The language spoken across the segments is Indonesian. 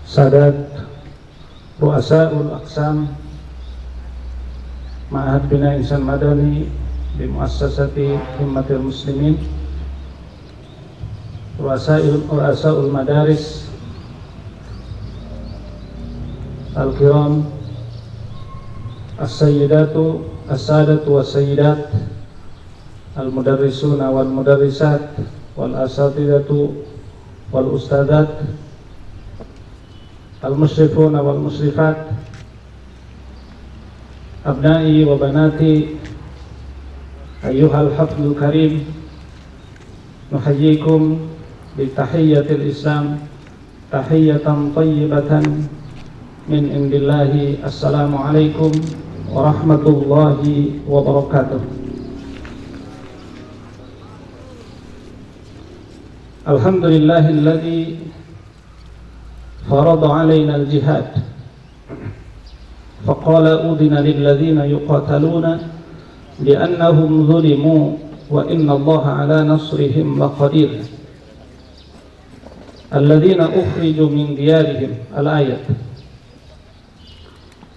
Sadat Ru'asaul Aqsam Ma'had Bina Insan Madani di Muassasati Himmatil Muslimin, Ru'asaul Madaris Al-Kiram, As-Sayyidatu As-Sadatu Was-Sayyidat, Al-Mudarrisuna Wal-Mudarrisat, Wal-Asatidatu Wal-Ustadat, Al-Musyrifuna Wal-Musyrifat, Abnai wa Banati, Ayyuhal Hafdul Karim, Nuhayyikum Bitahiyyatil Islam, Tahiyyatan Tayyibatan min indillahi. Assalamualaikum warahmatullahi wabarakatuh. Alhamdulillahilladzi farada alaina al-jihad faqala udhina lilladzina yuqataluna li'annahum zulimu wa inna Allaha ala nasrihim laqadir alladzina ukhriju min diyarihim. Al-ayat.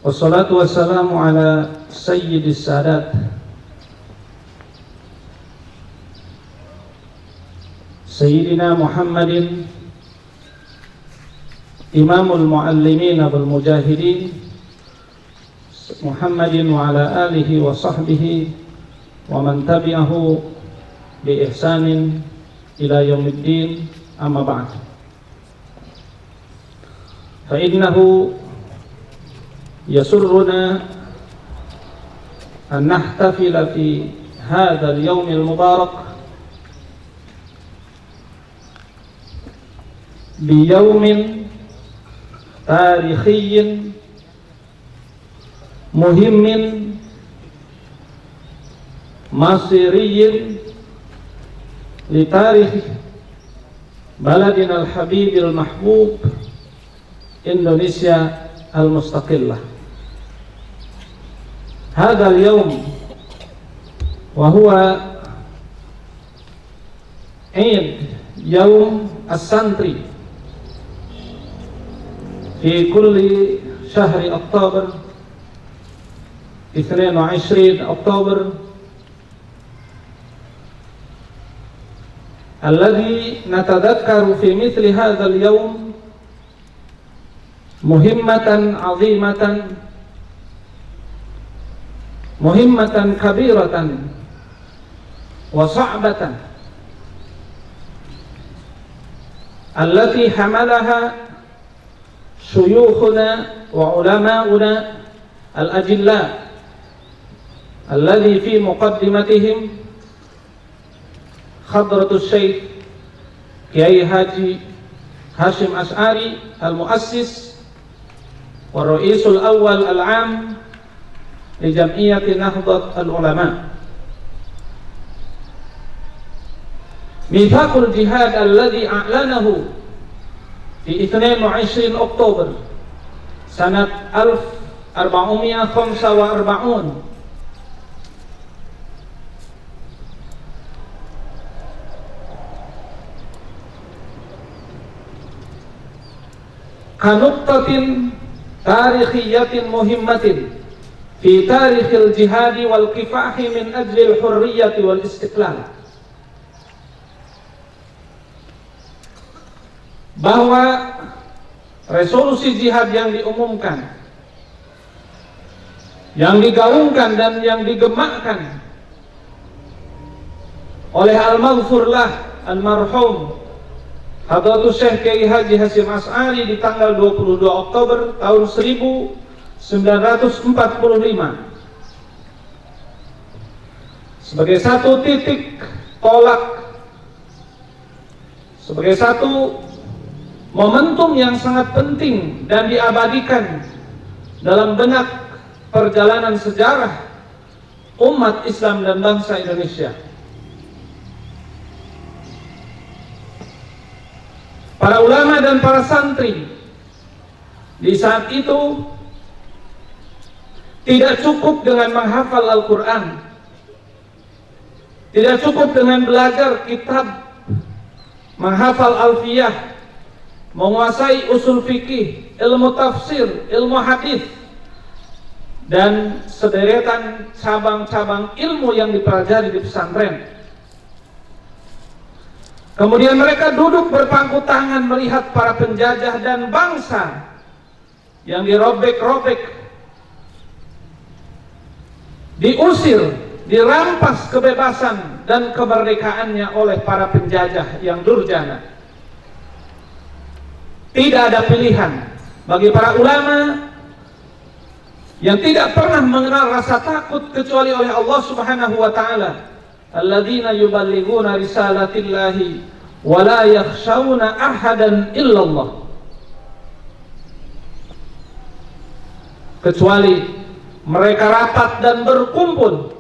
Wassalatu wassalamu ala sayyidis sadat Sayyidina Muhammadin Imamul Muallimin wal Mujahidin, Muhammadin wa ala alihi wa sahbihi wa man tabi'ahu bi ihsanin ila yaumiddin. Amma ba'd. Fa innahu yasurruna an nahtafila fi hadha al-yawm al-mubarak bi yawmin tarikhiyin muhimmin masiriyin li tarikh baladina al-habib al-mahbub Indonesia al-mustaqillah. هذا اليوم وهو عيد يوم السنتري في كل شهر أكتوبر 22 أكتوبر الذي نتذكر في مثل هذا اليوم مهمة عظيمة مهمة كبيرة وصعبة التي حملها شيوخنا وعلماؤنا الأجلاء الذي في مقدمتهم حضرة الشيخ كياي حاجي هاشم أشعري المؤسس والرئيس الأول العام لجمعية نهضة العلماء. ميثاق الجهاد الذي أعلنه في 22 أكتوبر سنة 1445 كنقطة تاريخية مهمة في تاريخ الجهاد والكفاح من أجل الحرية والاستقلال, bahwa resolusi jihad yang diumumkan, yang digaungkan dan yang digemakkan oleh al-maghfurlah al-marhum Hadratus Syekh Kiai Haji Hashim Asy'ari di tanggal 22 Oktober tahun 1945 sebagai satu titik tolak, sebagai satu momentum yang sangat penting dan diabadikan dalam benak perjalanan sejarah umat Islam dan bangsa Indonesia. Para ulama dan para santri di saat itu tidak cukup dengan menghafal Al-Quran, tidak cukup dengan belajar kitab, menghafal alfiyah, menguasai usul fikih, ilmu tafsir, ilmu hadis, dan sederetan cabang-cabang ilmu yang dipelajari di pesantren. Kemudian mereka duduk berpangku tangan melihat para penjajah dan bangsa yang dirobek-robek, diusir, dirampas kebebasan dan kemerdekaannya oleh para penjajah yang durjana. Tidak ada pilihan bagi para ulama yang tidak pernah mengenal rasa takut kecuali oleh Allah Subhanahu wa taala. Alladzina yuballighuna risalatillahi wa la yakhshawna ahadan illallah. Kecuali mereka rapat dan berkumpul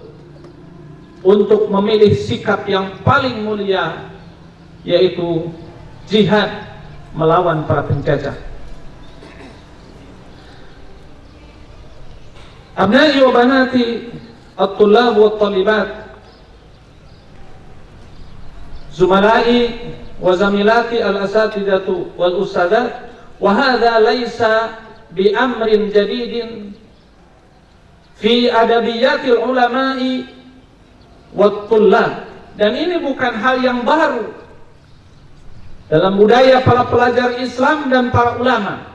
untuk memilih sikap yang paling mulia, yaitu jihad melawan para penjajah. Abnai wa banati at-tullab wa at-talibat, zumalai wa zamilati al-asatidatu wal ustadat, wa hadha laysa bi amrin jadidin fi adabiyatil ulama'i wat tullab. Dan ini bukan hal yang baru dalam budaya para pelajar Islam dan para ulama.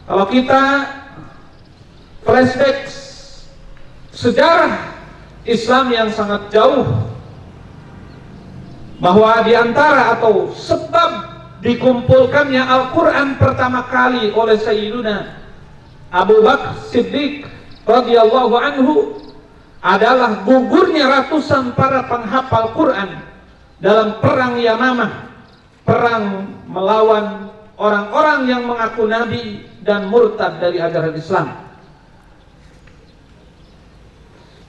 Kalau kita flashback sejarah Islam yang sangat jauh, bahwa diantara atau sebab dikumpulkannya Al-Quran pertama kali oleh Sayyiduna Abu Bakar Siddiq radhiyallahu anhu adalah gugurnya ratusan para penghafal Quran dalam perang Yamamah, perang melawan orang-orang yang mengaku nabi dan murtad dari ajaran Islam.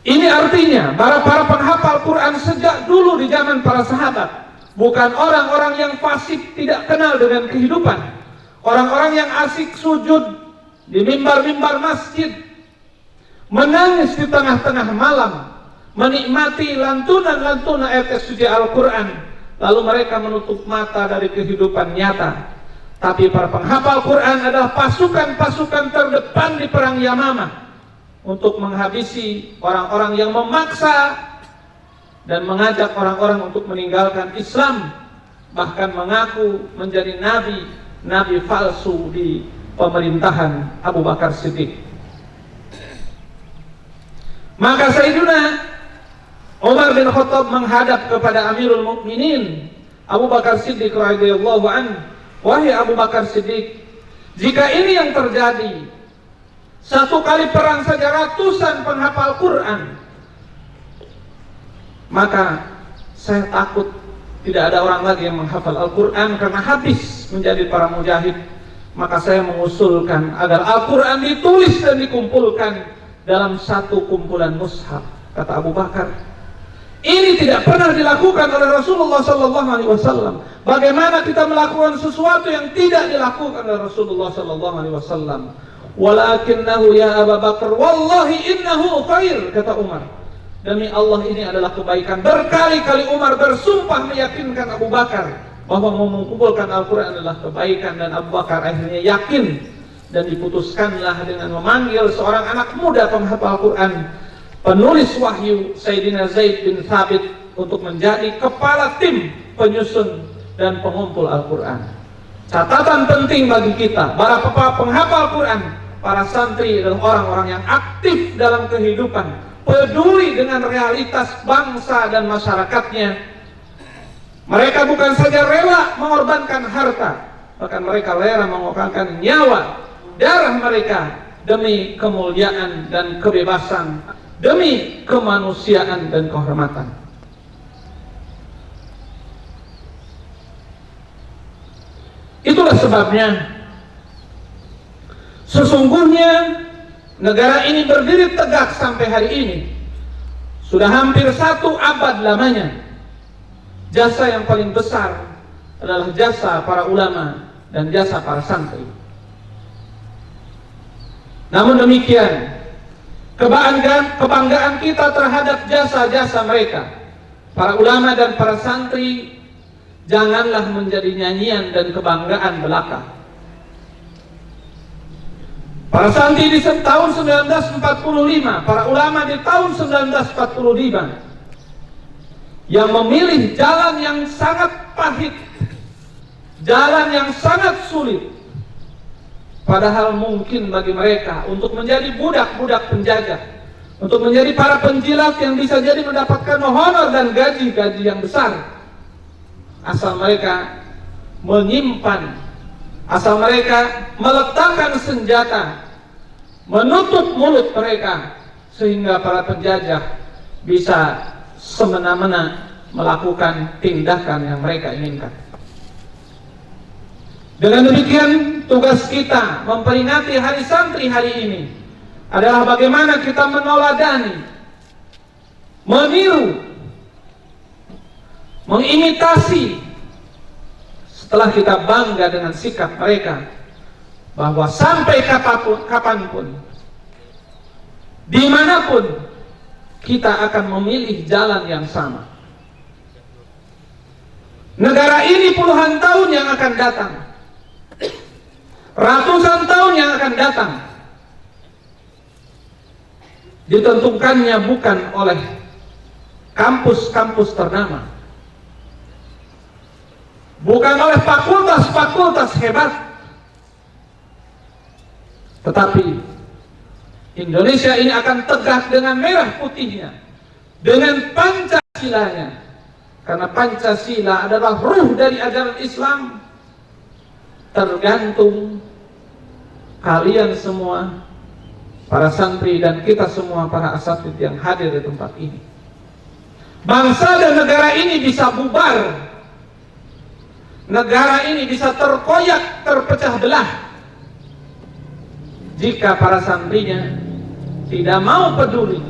Ini artinya para penghafal Quran sejak dulu di zaman para sahabat bukan orang-orang yang fasik, tidak kenal dengan kehidupan, orang-orang yang asik sujud di mimbar-mimbar masjid, menangis di tengah-tengah malam, menikmati lantunan-lantunan ayat suci Al-Quran, lalu mereka menutup mata dari kehidupan nyata. Tapi para penghafal Quran adalah pasukan-pasukan terdepan di perang Yamamah untuk menghabisi orang-orang yang memaksa dan mengajak orang-orang untuk meninggalkan Islam, bahkan mengaku menjadi nabi palsu di pemerintahan Abu Bakar Siddiq. Maka Sayyiduna Umar bin Khattab menghadap kepada Amirul Mukminin Abu Bakar Siddiq radhiyallahu anhu, wahai Abu Bakar Siddiq, jika ini yang terjadi, satu kali perang saja ratusan penghafal Quran, maka saya takut tidak ada orang lagi yang menghafal Al-Quran karena habis menjadi para mujahid. Maka saya mengusulkan agar Al-Quran ditulis dan dikumpulkan dalam satu kumpulan mushaf, kata Abu Bakar. Ini tidak pernah dilakukan oleh Rasulullah SAW. Bagaimana kita melakukan sesuatu yang tidak dilakukan oleh Rasulullah SAW? Walakinnahu ya Abu Bakar, wallahi innahu khair, kata Umar. Demi Allah ini adalah kebaikan. Berkali-kali Umar bersumpah meyakinkan Abu Bakar bahwa mengumpulkan Al-Quran adalah kebaikan, dan Abu Bakar akhirnya yakin, dan diputuskanlah dengan memanggil seorang anak muda penghafal Quran, penulis wahyu, Sayyidina Zaid bin Thabit, untuk menjadi kepala tim penyusun dan pengumpul Al-Quran. Catatan penting bagi kita, para penghafal Quran, para santri adalah orang-orang yang aktif dalam kehidupan, peduli dengan realitas bangsa dan masyarakatnya. Mereka bukan saja rela mengorbankan harta, bahkan mereka rela mengorbankan nyawa, darah mereka demi kemuliaan dan kebebasan, demi kemanusiaan dan kehormatan. Itulah sebabnya sesungguhnya negara ini berdiri tegak sampai hari ini. Sudah hampir 1 abad lamanya. Jasa yang paling besar adalah jasa para ulama dan jasa para santri. Namun demikian, kebanggaan kita terhadap jasa-jasa mereka, para ulama dan para santri, janganlah menjadi nyanyian dan kebanggaan belaka. Para santri di tahun 1945, para ulama di tahun 1945 yang memilih jalan yang sangat pahit, jalan yang sangat sulit, padahal mungkin bagi mereka untuk menjadi budak-budak penjajah, untuk menjadi para penjilat yang bisa jadi mendapatkan honor dan gaji-gaji yang besar, asal mereka menyimpan, asal mereka meletakkan senjata, menutup mulut mereka, sehingga para penjajah bisa semena-mena melakukan tindakan yang mereka inginkan. Dengan demikian, tugas kita memperingati Hari Santri hari ini adalah bagaimana kita menoladani, meniru, mengimitasi, setelah kita bangga dengan sikap mereka, bahwa sampai kapanpun, dimanapun, kita akan memilih jalan yang sama. Negara ini puluhan tahun yang akan datang, ratusan tahun yang akan datang, ditentukannya bukan oleh kampus-kampus ternama, bukan oleh fakultas-fakultas hebat, tetapi Indonesia ini akan tegak dengan merah putihnya, dengan Pancasilanya, karena Pancasila adalah ruh dari ajaran Islam. Tergantung kalian semua, para santri dan kita semua para asatidz yang hadir di tempat ini. Bangsa dan negara ini bisa bubar, negara ini bisa terkoyak, terpecah belah, jika para santrinya tidak mau peduli,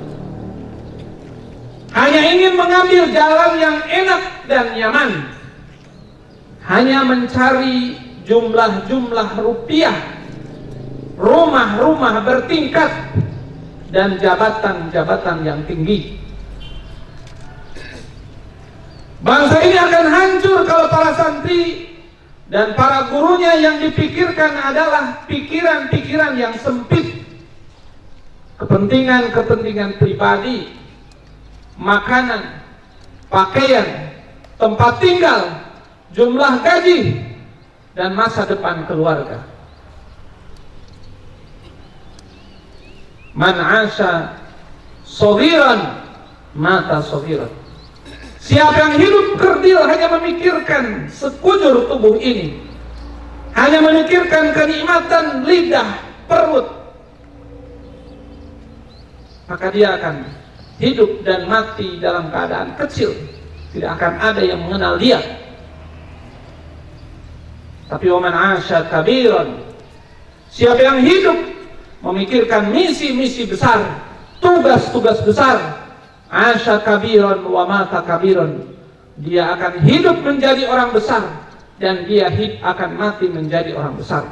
hanya ingin mengambil jalan yang enak dan nyaman, hanya mencari jumlah-jumlah rupiah, rumah-rumah bertingkat, dan jabatan-jabatan yang tinggi. Bangsa ini akan hancur kalau para santri dan para gurunya yang dipikirkan adalah pikiran-pikiran yang sempit, kepentingan-kepentingan pribadi, makanan, pakaian, tempat tinggal, jumlah gaji, dan masa depan keluarga. Man 'asha shaghiran mata shaghiran. Siapa yang hidup kerdil hanya memikirkan sekujur tubuh ini, hanya memikirkan kenikmatan lidah, perut, maka dia akan hidup dan mati dalam keadaan kecil. Tidak akan ada yang mengenal dia. Tapi waman 'asha kabiran, siapa yang hidup memikirkan misi-misi besar, tugas-tugas besar, 'asha kabiran wa mata kabiran, dia akan hidup menjadi orang besar dan dia akan mati menjadi orang besar.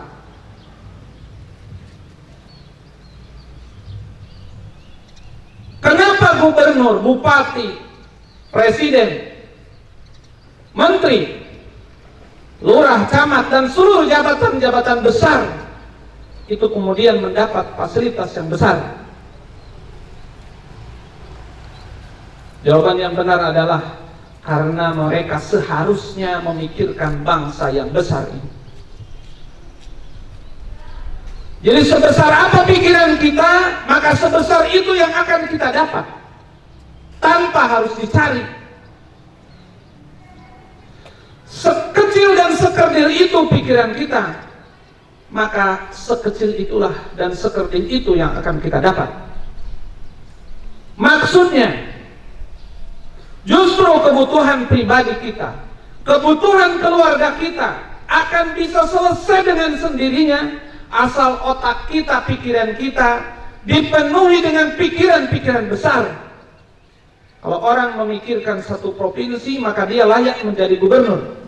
Kenapa gubernur, bupati, presiden, menteri, lurah, camat, dan seluruh jabatan-jabatan besar itu kemudian mendapat fasilitas yang besar? Jawaban yang benar adalah karena mereka seharusnya memikirkan bangsa yang besar ini. Jadi sebesar apa pikiran kita, maka sebesar itu yang akan kita dapat, tanpa harus dicari. Sekecil dan sekerdil itu pikiran kita, maka sekecil itulah dan sekerdil itu yang akan kita dapat. Maksudnya, justru kebutuhan pribadi kita, kebutuhan keluarga kita akan bisa selesai dengan sendirinya asal otak kita, pikiran kita dipenuhi dengan pikiran-pikiran besar. Kalau orang memikirkan satu provinsi, maka dia layak menjadi gubernur.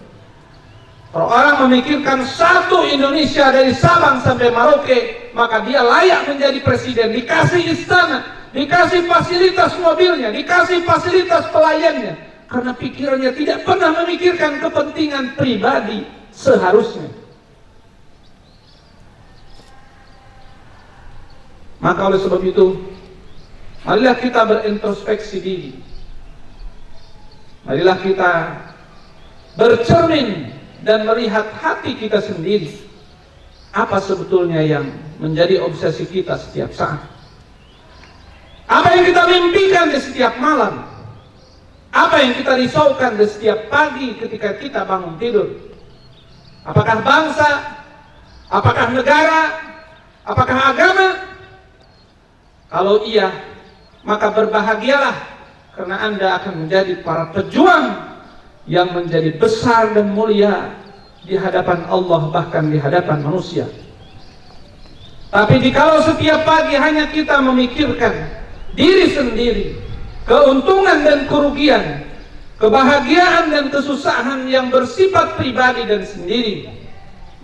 Kalau orang memikirkan satu Indonesia dari Sabang sampai Merauke, maka dia layak menjadi presiden, dikasih istana, dikasih fasilitas mobilnya, dikasih fasilitas pelayannya. karena pikirannya tidak pernah memikirkan kepentingan pribadi seharusnya. Maka oleh sebab itu, marilah kita berintrospeksi diri. Marilah kita bercermin dan melihat hati kita sendiri. Apa sebetulnya yang menjadi obsesi kita setiap saat? Apa yang kita mimpikan di setiap malam? Apa yang kita risaukan di setiap pagi ketika kita bangun tidur? Apakah bangsa? Apakah negara? Apakah agama? Kalau iya, maka berbahagialah, karena Anda akan menjadi para pejuang yang menjadi besar dan mulia di hadapan Allah, bahkan di hadapan manusia. Tapi jikalau setiap pagi hanya kita memikirkan diri sendiri, keuntungan dan kerugian, kebahagiaan dan kesusahan yang bersifat pribadi dan sendiri,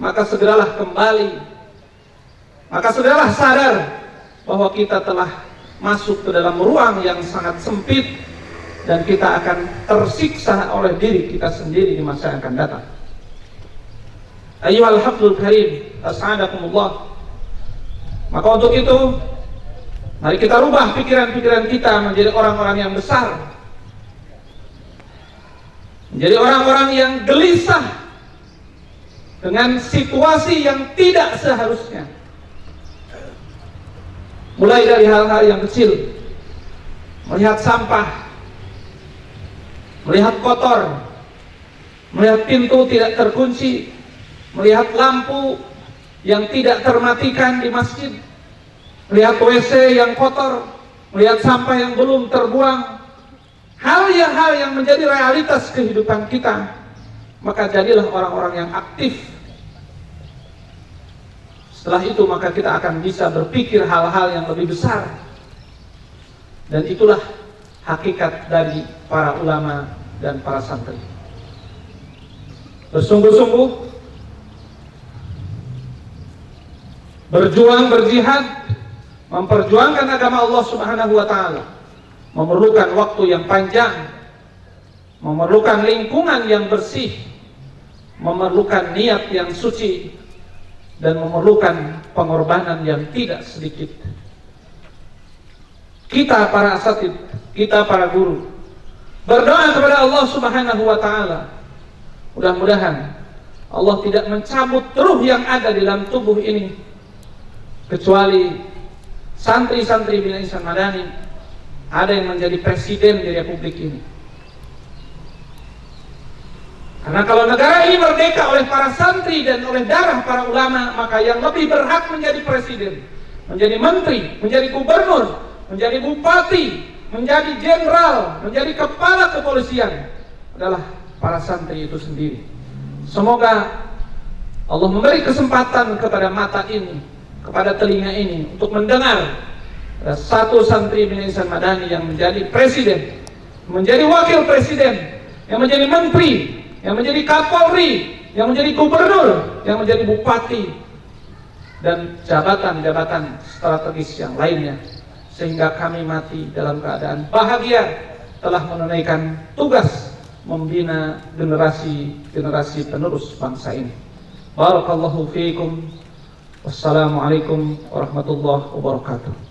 maka segeralah kembali, maka segeralah sadar bahwa kita telah masuk ke dalam ruang yang sangat sempit, dan kita akan tersiksa oleh diri kita sendiri di masa yang akan datang. Ayyuhal hafdul karim, as'adakumullah. Maka untuk itu, mari kita rubah pikiran-pikiran kita menjadi orang-orang yang besar, menjadi orang-orang yang gelisah dengan situasi yang tidak seharusnya. Mulai dari hal-hal yang kecil, melihat sampah, melihat kotor, melihat pintu tidak terkunci, melihat lampu yang tidak termatikan di masjid, melihat WC yang kotor, melihat sampah yang belum terbuang, hal yang menjadi realitas kehidupan kita, maka jadilah orang-orang yang aktif. Setelah itu maka kita akan bisa berpikir hal-hal yang lebih besar. Dan itulah hakikat dari para ulama dan para santri. Bersungguh-sungguh, berjuang, berjihad, memperjuangkan agama Allah Subhanahu wa ta'ala memerlukan waktu yang panjang, memerlukan lingkungan yang bersih, memerlukan niat yang suci, dan memerlukan pengorbanan yang tidak sedikit. Kita para asatid, kita para guru, berdoa kepada Allah Subhanahu wa ta'ala, mudah-mudahan Allah tidak mencabut ruh yang ada di dalam tubuh ini, kecuali santri-santri Bina Ihsan Madani ada yang menjadi presiden di republik ini. Karena kalau negara ini merdeka oleh para santri dan oleh darah para ulama, maka yang lebih berhak menjadi presiden, menjadi menteri, menjadi gubernur, menjadi bupati, menjadi jenderal, menjadi kepala kepolisian adalah para santri itu sendiri. Semoga Allah memberi kesempatan kepada mata ini, kepada telinga ini, untuk mendengar ada satu santri Bina Ihsan Madani yang menjadi presiden, menjadi wakil presiden, yang menjadi menteri, yang menjadi kapolri, yang menjadi gubernur, yang menjadi bupati, dan jabatan-jabatan strategis yang lainnya, sehingga kami mati dalam keadaan bahagia telah menunaikan tugas membina generasi penerus bangsa ini. Barakallahu fiikum. Wassalamualaikum warahmatullahi wabarakatuh.